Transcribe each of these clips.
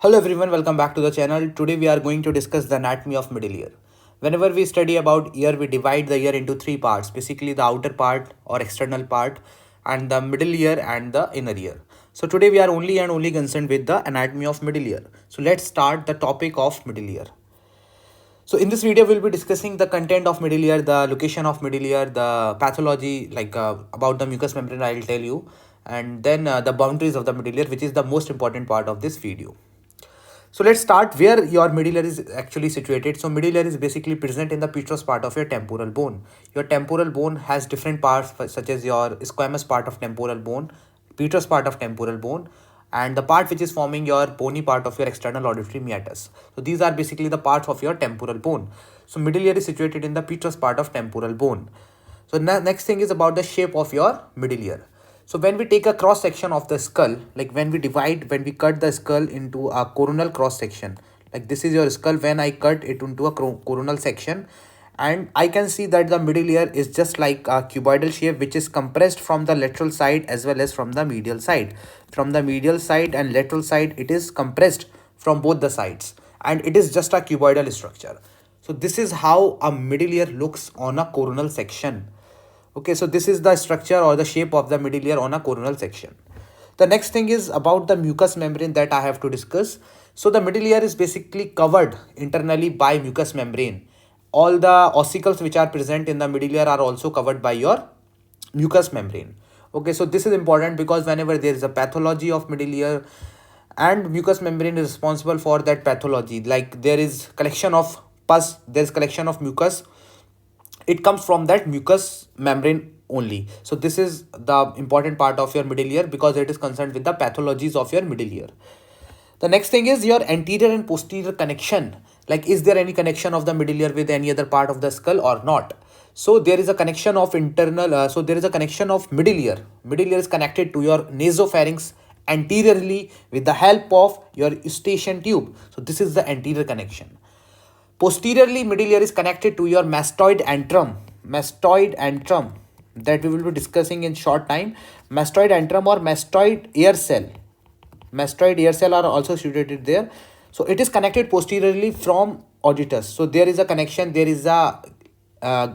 Hello everyone, welcome back to the channel. Today we are going to discuss the anatomy of middle ear. Whenever we study about ear, we divide the ear into three parts, basically the outer part or external part and the middle ear and the inner ear. So today we are only concerned with the anatomy of middle ear. So let's start the topic of middle ear. So in this video, we'll be discussing the content of middle ear, the location of middle ear, the pathology, about the mucous membrane, I'll tell you, and then the boundaries of the middle ear, which is the most important part of this video. So let's start where your middle ear is actually situated. So middle ear is basically present in the petrous part of your temporal bone. Your temporal bone has different parts such as your squamous part of temporal bone, petrous part of temporal bone, and the part which is forming your bony part of your external auditory meatus. So these are basically the parts of your temporal bone. So middle ear is situated in the petrous part of temporal bone. So next thing is about the shape of your middle ear. So when we take a cross section of the skull, like when we cut the skull into a coronal cross section, like this is your skull, when I cut it into a coronal section, and I can see that the middle ear is just like a cuboidal shape which is compressed from the lateral side as well as from the medial side. From the medial side and lateral side, it is compressed from both the sides and it is just a cuboidal structure. So this is how a middle ear looks on a coronal section. Okay, so this is the structure or the shape of the middle ear on a coronal section. The next thing is about the mucous membrane that I have to discuss. So the middle ear is basically covered internally by mucous membrane. All the ossicles which are present in the middle ear are also covered by your mucous membrane. Okay, so this is important because whenever there is a pathology of middle ear, and mucous membrane is responsible for that pathology, like there is collection of pus, there is collection of mucus, it comes from that mucous membrane only. So this is the important part of your middle ear because it is concerned with the pathologies of your middle ear. The next thing is your anterior and posterior connection. Like, is there any connection of the middle ear with any other part of the skull or not? So there is a connection of there is a connection of middle ear. Middle ear is connected to your nasopharynx anteriorly with the help of your eustachian tube. So this is the anterior connection. Posteriorly, middle ear is connected to your mastoid antrum. Mastoid antrum that we will be discussing in short time. Mastoid antrum or mastoid ear cell. Mastoid ear cell are also situated there. So it is connected posteriorly from auditus. So there is a connection. There is a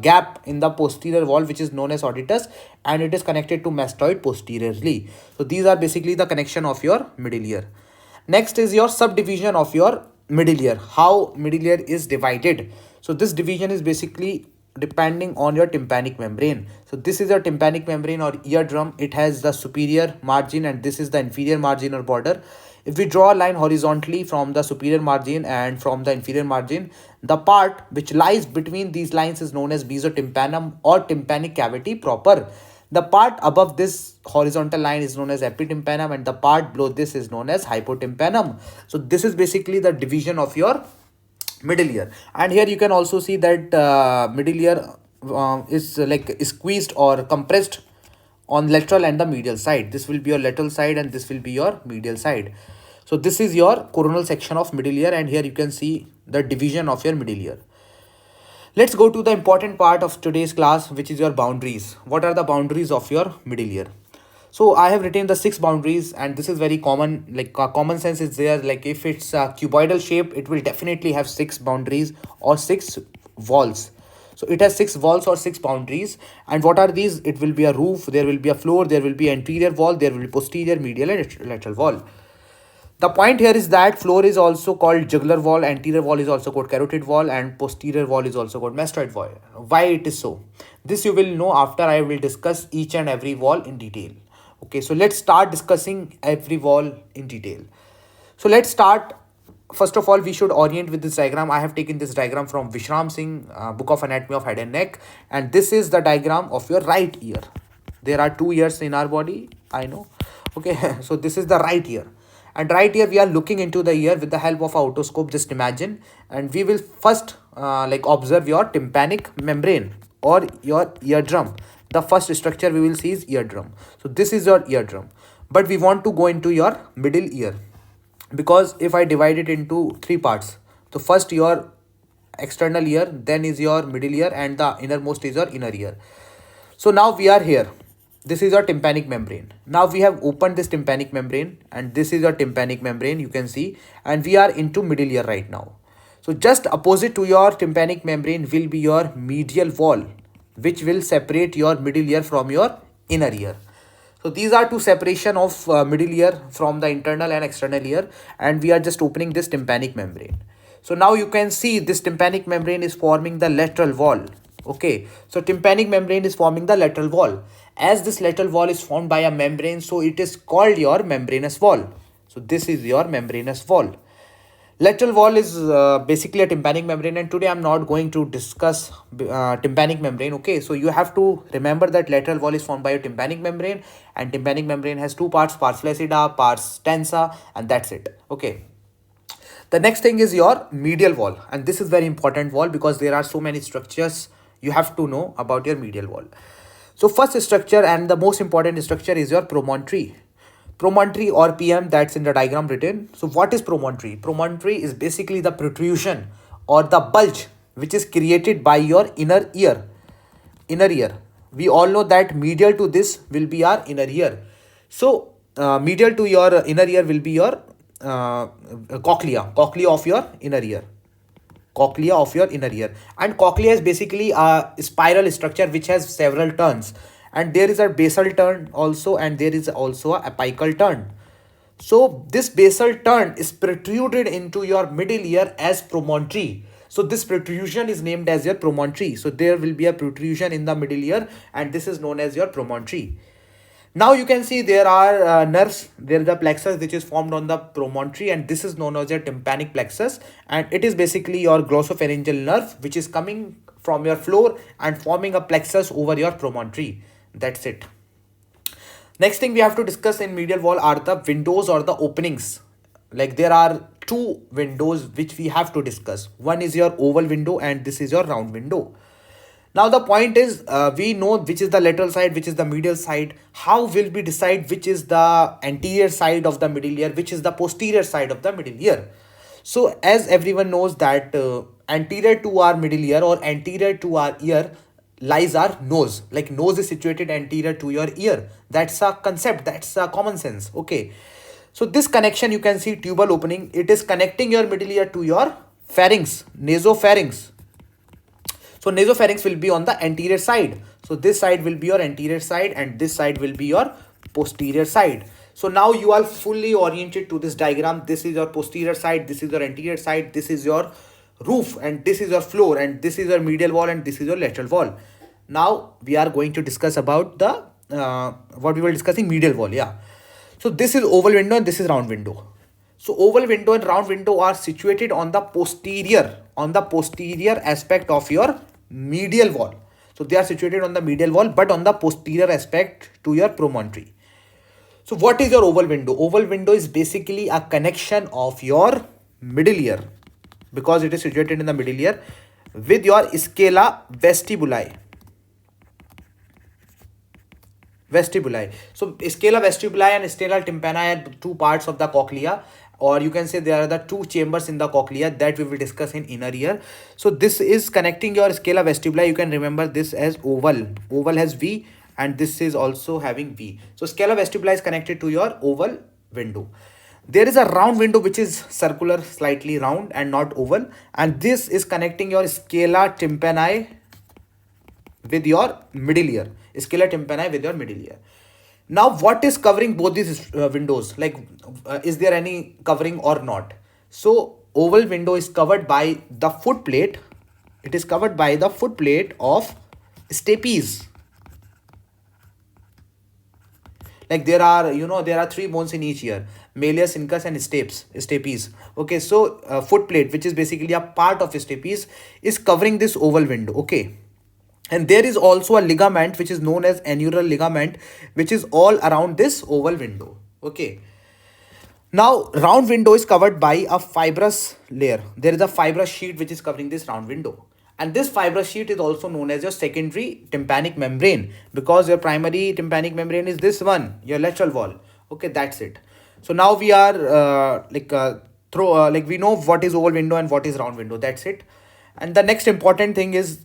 gap in the posterior wall which is known as auditus, and it is connected to mastoid posteriorly. So these are basically the connection of your middle ear. Next is your subdivision of your middle ear. How middle ear is divided? So this division is basically depending on your tympanic membrane. So this is your tympanic membrane or eardrum. It has the superior margin and this is the inferior margin or border. If we draw a line horizontally from the superior margin and from the inferior margin, the part which lies between these lines is known as mesotympanum or tympanic cavity proper. The part above this horizontal line is known as epitympanum and the part below this is known as hypotympanum. So this is basically the division of your middle ear. And here you can also see that middle ear is like squeezed or compressed on lateral and the medial side. This will be your lateral side and this will be your medial side. So this is your coronal section of middle ear, and here you can see the division of your middle ear. Let's go to the important part of today's class, which is your boundaries. What are the boundaries of your middle ear? So I have written the 6 boundaries, and this is very common, like common sense is there. Like if it's a cuboidal shape, it will definitely have 6 boundaries or 6 walls. So it has 6 walls or 6 boundaries. And what are these? It will be a roof, there will be a floor, there will be anterior wall, there will be posterior, medial and lateral wall. The point here is that floor is also called jugular wall, anterior wall is also called carotid wall, and posterior wall is also called mastoid wall. Why it is so? This you will know after I will discuss each and every wall in detail. Okay, so let's start discussing every wall in detail. So let's start. First of all, we should orient with this diagram. I have taken this diagram from Vishram Singh, Book of Anatomy of Head and Neck, and this is the diagram of your right ear. There are 2 ears in our body, I know. Okay, so this is the right ear. And right here we are looking into the ear with the help of a otoscope. Just imagine, and we will first observe your tympanic membrane or your eardrum. The first structure we will see is eardrum. So this is your eardrum, but we want to go into your middle ear, because if I divide it into 3 parts, so first your external ear, then is your middle ear, and the innermost is your inner ear. So now we are here. This is your tympanic membrane. Now we have opened this tympanic membrane, and this is your tympanic membrane, you can see, and we are into middle ear right now. So just opposite to your tympanic membrane will be your medial wall, which will separate your middle ear from your inner ear. So these are two separation of middle ear from the internal and external ear, and we are just opening this tympanic membrane. So now you can see this tympanic membrane is forming the lateral wall. Okay, so tympanic membrane is forming the lateral wall. As this lateral wall is formed by a membrane, so it is called your membranous wall. So this is your membranous wall. Lateral wall is basically a tympanic membrane, and today I'm not going to discuss tympanic membrane. Okay, so you have to remember that lateral wall is formed by a tympanic membrane, and tympanic membrane has two parts, pars flaccida, pars tensa, and that's it. Okay. The next thing is your medial wall, and this is very important wall because there are so many structures you have to know about your medial wall. So first structure and the most important structure is your promontory. Promontory or PM, that's in the diagram written. So what is promontory? Promontory is basically the protrusion or the bulge which is created by your inner ear. Inner ear. We all know that medial to this will be our inner ear. So medial to your inner ear will be your cochlea of your inner ear. Cochlea of your inner ear, and cochlea is basically a spiral structure which has several turns, and there is a basal turn also, and there is also a apical turn. So this basal turn is protruded into your middle ear as promontory. So this protrusion is named as your promontory. So there will be a protrusion in the middle ear, and this is known as your promontory. Now you can see there are nerves. There is a plexus which is formed on the promontory, and this is known as a tympanic plexus, and it is basically your glossopharyngeal nerve which is coming from your floor and forming a plexus over your promontory. That's it. Next thing we have to discuss in medial wall are the windows or the openings. Like there are two windows which we have to discuss. One is your oval window, and this is your round window. Now the point is, we know which is the lateral side, which is the medial side. How will we decide which is the anterior side of the middle ear, which is the posterior side of the middle ear? So as everyone knows that anterior to our middle ear or anterior to our ear lies our nose. Like nose is situated anterior to your ear. That's a concept. That's a common sense. Okay. So this connection, you can see tubal opening. It is connecting your middle ear to your pharynx, nasopharynx. So nasopharynx will be on the anterior side. So this side will be your anterior side, and this side will be your posterior side. So now you are fully oriented to this diagram. This is your posterior side, this is your anterior side, this is your roof, and this is your floor, and this is your medial wall, and this is your lateral wall. Now we are going to discuss about the what we were discussing, medial wall. Yeah. So this is oval window and this is round window. So oval window and round window are situated on the posterior aspect of your medial wall. So they are situated on the medial wall, but on the posterior aspect to your promontory. So what is your oval window? Oval window is basically a connection of your middle ear, because it is situated in the middle ear, with your scala vestibuli. So scala vestibuli and scala tympani are two parts of the cochlea, or you can say there are the two chambers in the cochlea that we will discuss in inner ear. So this is connecting your scala vestibuli. You can remember this as oval. Oval has V, and this is also having V. So scala vestibuli is connected to your oval window. There is a round window which is circular, slightly round and not oval, and this is connecting your scala tympani with your middle ear. Scala tympani with your middle ear. Now what is covering both these windows? Like is there any covering or not? So oval window is covered by the foot plate. It is covered by the foot plate of stapes. Like there are three bones in each ear: malleus, incus, and stapes. Okay, so foot plate, which is basically a part of stapes, is covering this oval window. Okay. And there is also a ligament which is known as annular ligament, which is all around this oval window. Okay. Now round window is covered by a fibrous layer. There is a fibrous sheet which is covering this round window. And this fibrous sheet is also known as your secondary tympanic membrane, because your primary tympanic membrane is this one, your lateral wall. Okay, that's it. So now we are we know what is oval window and what is round window. That's it. And the next important thing is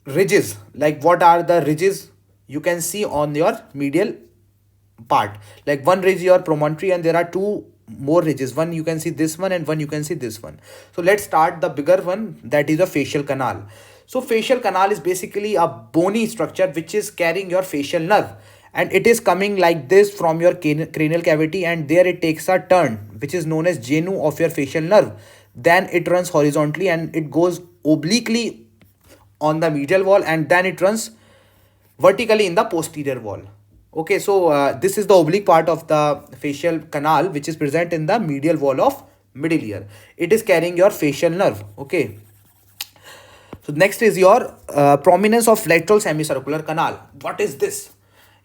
ridges. Like what are the ridges? you can see on your medial part. Like one ridge your promontory, and there are two more ridges. One you can see this one, and one you can see this one. So let's start the bigger one, that is the facial canal. So facial canal is basically a bony structure which is carrying your facial nerve, and it is coming like this from your cranial cavity, and there it takes a turn which is known as genu of your facial nerve. Then it runs horizontally and it goes obliquely on the medial wall, and then it runs vertically in the posterior wall. Okay, so this is the oblique part of the facial canal which is present in the medial wall of middle ear. It is carrying your facial nerve. Okay, so next is your prominence of lateral semicircular canal. What is this?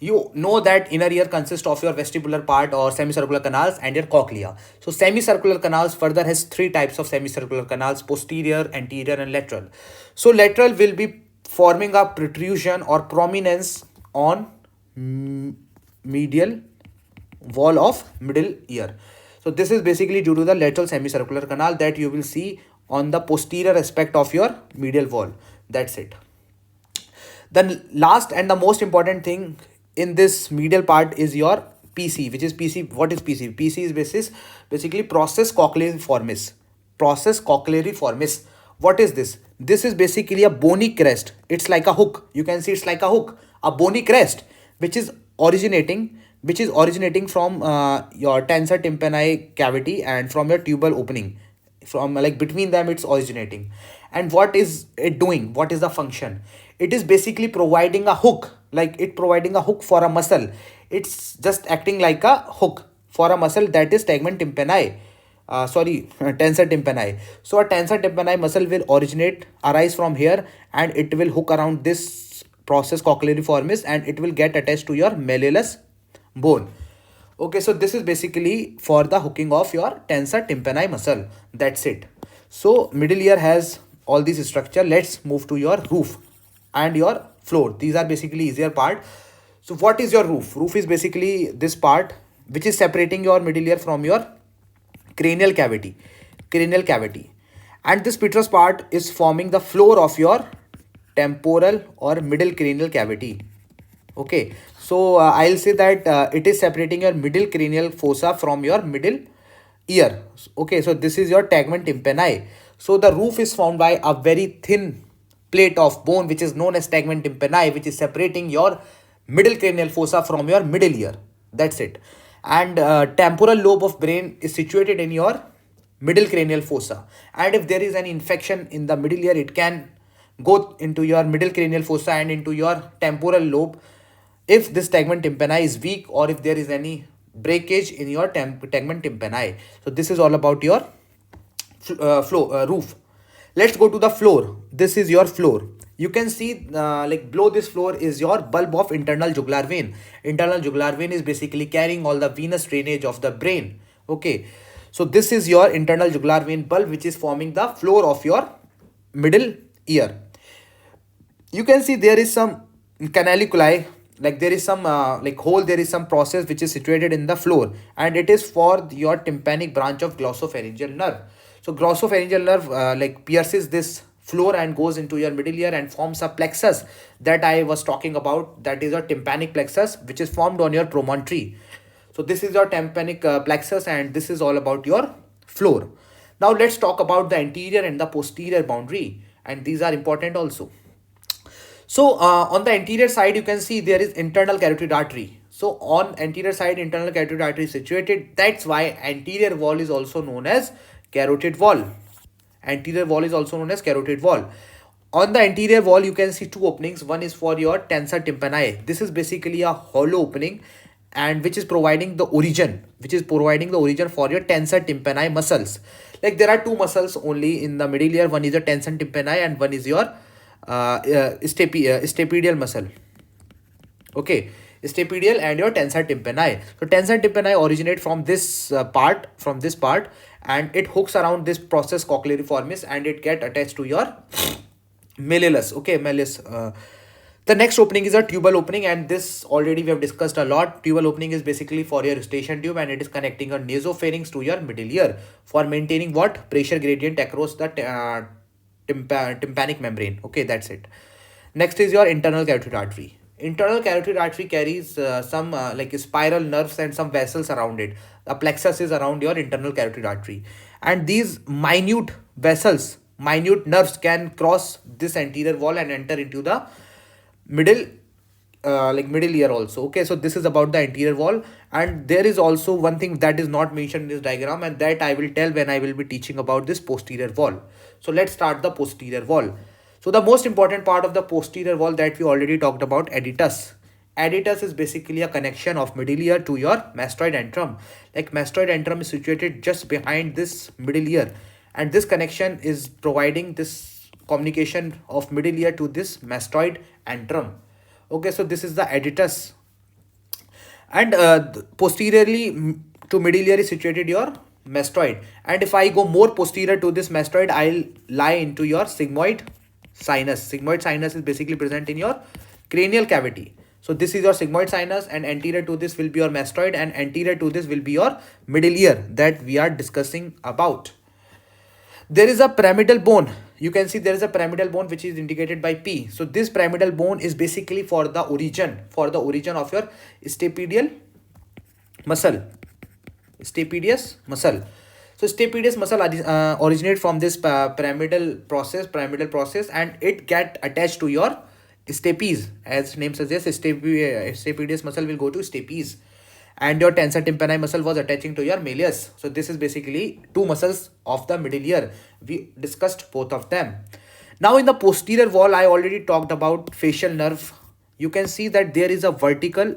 You know that inner ear consists of your vestibular part or semicircular canals and your cochlea. So semicircular canals further has three types of semicircular canals: posterior, anterior, and lateral. So lateral will be forming a protrusion or prominence on medial wall of middle ear. So this is basically due to the lateral semicircular canal that you will see on the posterior aspect of your medial wall. That's it. The last and the most important thing in this medial part is your PC, which is PC. What is PC? PC is basically process cochleariformis. Process cochleariformis. What is this? This is basically a bony crest. It's like a hook. You can see it's like a hook, a bony crest, which is originating from your tensor tympani cavity and from your tubal opening. From like between them, it's originating. And what is it doing? What is the function? It is basically providing a hook, like it providing a hook for a muscle. It's just acting like a hook for a muscle, that is tegment tympani. Tensor tympani. So a tensor tympani muscle will arise from here, and it will hook around this process cochleariformis, and it will get attached to your malleolus bone. Okay, so this is basically for the hooking of your tensor tympani muscle. That's it. So middle ear has all this structure. Let's move to your roof and your floor. These are basically easier part. So what is your roof? Roof is basically this part which is separating your middle ear from your cranial cavity. And this petrous part is forming the floor of your temporal or middle cranial cavity. Okay, so I'll say that it is separating your middle cranial fossa from your middle ear. Okay, so this is your tegment tympani. So the roof is formed by a very thin plate of bone which is known as tegment tympani, which is separating your middle cranial fossa from your middle ear. That's it. And temporal lobe of brain is situated in your middle cranial fossa. And if there is any infection in the middle ear, it can go into your middle cranial fossa and into your temporal lobe if this tegment tympani is weak, or if there is any breakage in your tegment tympani. So this is all about your roof. Let's go to the floor. This is your floor. You can see like below this floor is your bulb of internal jugular vein. Internal jugular vein is basically carrying all the venous drainage of the brain. Okay, so this is your internal jugular vein bulb which is forming the floor of your middle ear. You can see there is some canaliculi, like there is some like hole, there is some process which is situated in the floor, and it is for your tympanic branch of glossopharyngeal nerve. So glossopharyngeal nerve like pierces this floor and goes into your middle ear and forms a plexus that I was talking about, that is your tympanic plexus, which is formed on your promontory. So this is your tympanic plexus, and this is all about your floor. Now let's talk about the anterior and the posterior boundary, and these are important also. So on the anterior side, you can see there is internal carotid artery. So on anterior side, internal carotid artery is situated. That's why anterior wall is also known as carotid wall. Anterior wall is also known as carotid wall. On the anterior wall, you can see two openings. One is for your tensor tympani. This is basically a hollow opening, and which is providing the origin for your tensor tympani muscles. Like there are two muscles only in the middle ear. One is the tensor tympani and one is your stapedial muscle. Okay, stapedial and your tensor tympani. So tensor tympani originate from this part, and it hooks around this process cochleariformis, and it get attached to your malleolus. Okay, malleus. The next opening is a tubal opening, and this already we have discussed a lot. Tubal opening is basically for your eustachian tube, and it is connecting your nasopharynx to your middle ear for maintaining what pressure gradient across the tympanic membrane. Okay, that's it. Next is your internal carotid artery. Internal carotid artery carries some like spiral nerves and some vessels around it. The plexus is around your internal carotid artery, and these minute vessels, minute nerves can cross this anterior wall and enter into the middle, like middle ear also. Okay, so this is about the anterior wall, and there is also one thing that is not mentioned in this diagram, and that I will tell when I will be teaching about this posterior wall. So let's start the posterior wall. So the most important part of the posterior wall that we already talked about, editus. Editus is basically a connection of middle ear to your mastoid antrum. Like mastoid antrum is situated just behind this middle ear, and this connection is providing this communication of middle ear to this mastoid antrum. Okay, so this is the editus, and posteriorly to middle ear is situated your mastoid, and if I go more posterior to this mastoid, I'll lie into your sigmoid sinus. Sigmoid sinus is basically present in your cranial cavity. So this is your sigmoid sinus, and anterior to this will be your mastoid, and anterior to this will be your middle ear that we are discussing about. There is a pyramidal bone. You can see there is a pyramidal bone which is indicated by P. So this pyramidal bone is basically for the origin of your stapedial muscle. Stapedius muscle. So stapedius muscle originate from this pyramidal process, and it get attached to your stapes. As name suggests, stapedius muscle will go to stapes, and your tensor tympani muscle was attaching to your malleus. So this is basically two muscles of the middle ear. We discussed both of them. Now in the posterior wall, I already talked about facial nerve. You can see that there is a vertical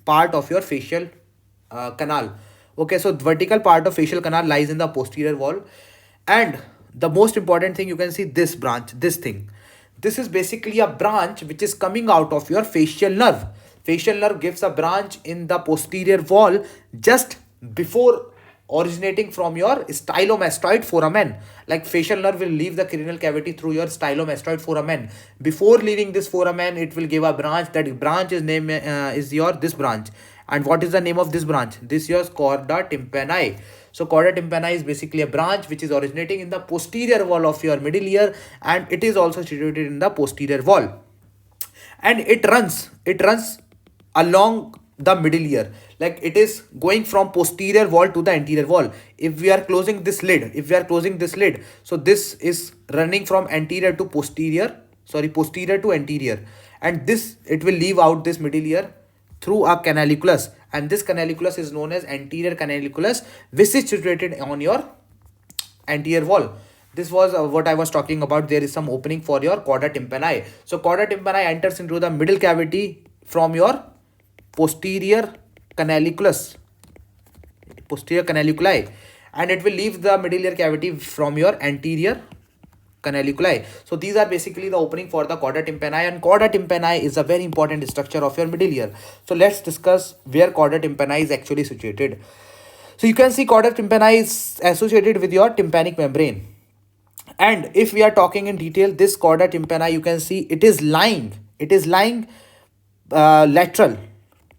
part of your facial canal. Okay, so vertical part of facial canal lies in the posterior wall, and the most important thing, you can see this branch, this thing. This is basically a branch which is coming out of your facial nerve. Facial nerve gives a branch in the posterior wall just before originating from your stylomastoid foramen. Like facial nerve will leave the cranial cavity through your stylomastoid foramen. Before leaving this foramen, it will give a branch. That branch is name is your this branch. And what is the name of this branch? This is your chorda tympani. So chorda tympani is basically a branch which is originating in the posterior wall of your middle ear, and it is also situated in the posterior wall, and it runs along the middle ear. Like it is going from posterior wall to the anterior wall. If we are closing this lid, so this is running from anterior to posterior to anterior, and this, it will leave out this middle ear through a canaliculus, and this canaliculus is known as anterior canaliculus, which is situated on your anterior wall. This was what I was talking about. There is some opening for your chorda tympani. So chorda tympani enters into the middle cavity from your posterior canaliculus, posterior canaliculi, and it will leave the middle ear cavity from your anterior canaliculi. So these are basically the opening for the chorda tympani, and chorda tympani is a very important structure of your middle ear. So let's discuss where chorda tympani is actually situated. So you can see chorda tympani is associated with your tympanic membrane. And if we are talking in detail, this chorda tympani, you can see it is lying lateral.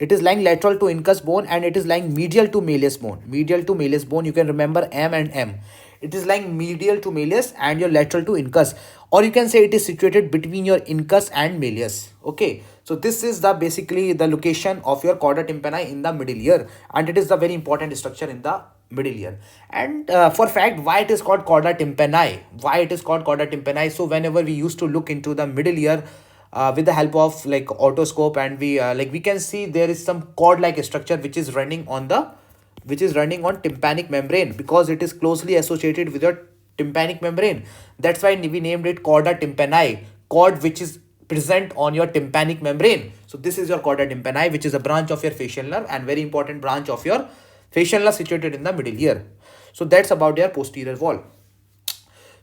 It is lying lateral to incus bone, and it is lying medial to malleus bone. Medial to malleus bone, you can remember M and M. It is lying medial to malleus and your lateral to incus, or you can say it is situated between your incus and malleus. Okay, so this is the basically the location of your chorda tympani in the middle ear, and it is the very important structure in the middle ear. And for fact, why it is called chorda tympani? So whenever we used to look into the middle ear with the help of like otoscope, and we can see there is some cord like structure which is running on tympanic membrane, because it is closely associated with your tympanic membrane. That's why we named it chorda tympani, cord which is present on your tympanic membrane. So this is your chorda tympani, which is a branch of your facial nerve, and very important branch of your facial nerve situated in the middle ear. So that's about your posterior wall.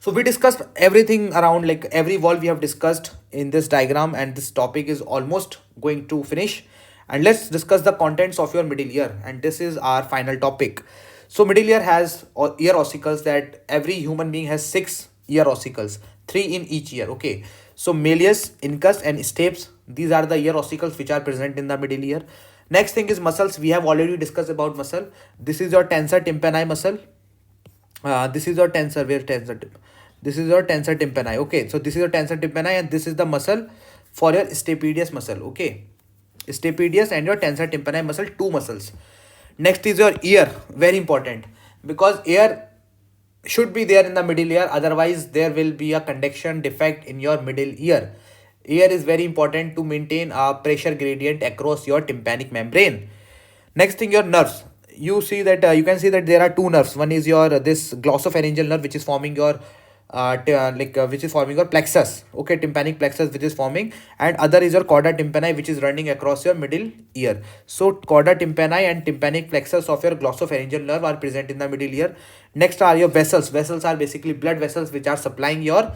So we discussed everything around, like every wall we have discussed in this diagram, and this topic is almost going to finish. And let's discuss the contents of your middle ear, and this is our final topic. So middle ear has ear ossicles. That every human being has 6 ear ossicles, 3 in each ear. Okay, so malleus, incus and stapes, these are the ear ossicles which are present in the middle ear. Next thing is muscles. We have already discussed about muscle. This is your tensor tympani muscle. This is your tensor, where tensor tip. This is your tensor tympani. Okay, so this is your tensor tympani, and this is the muscle for your stapedius muscle. Okay, stapedius and your tensor tympani muscle, two muscles. Next is your ear, very important, because ear should be there in the middle ear, otherwise there will be a conduction defect in your middle ear. Ear is very important to maintain a pressure gradient across your tympanic membrane. Next thing, your nerves. You see that you can see that there are two nerves. One is your this glossopharyngeal nerve, which is forming your which is forming your plexus. Okay, tympanic plexus, which is forming, and other is your chorda tympani, which is running across your middle ear. So chorda tympani and tympanic plexus of your glossopharyngeal nerve are present in the middle ear. Next are your vessels. Vessels are basically blood vessels which are supplying your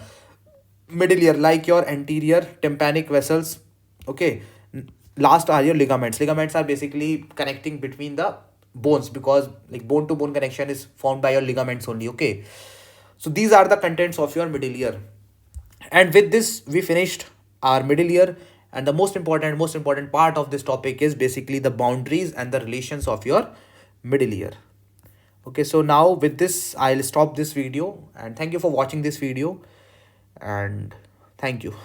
middle ear, like your anterior tympanic vessels. Okay. Last are your ligaments. Ligaments are basically connecting between the bones, because like bone to bone connection is formed by your ligaments only. Okay, so these are the contents of your middle ear. And with this we finished our middle ear. And the most important part of this topic is basically the boundaries and the relations of your middle ear. Okay, so now with this I'll stop this video, and thank you for watching this video, and thank you.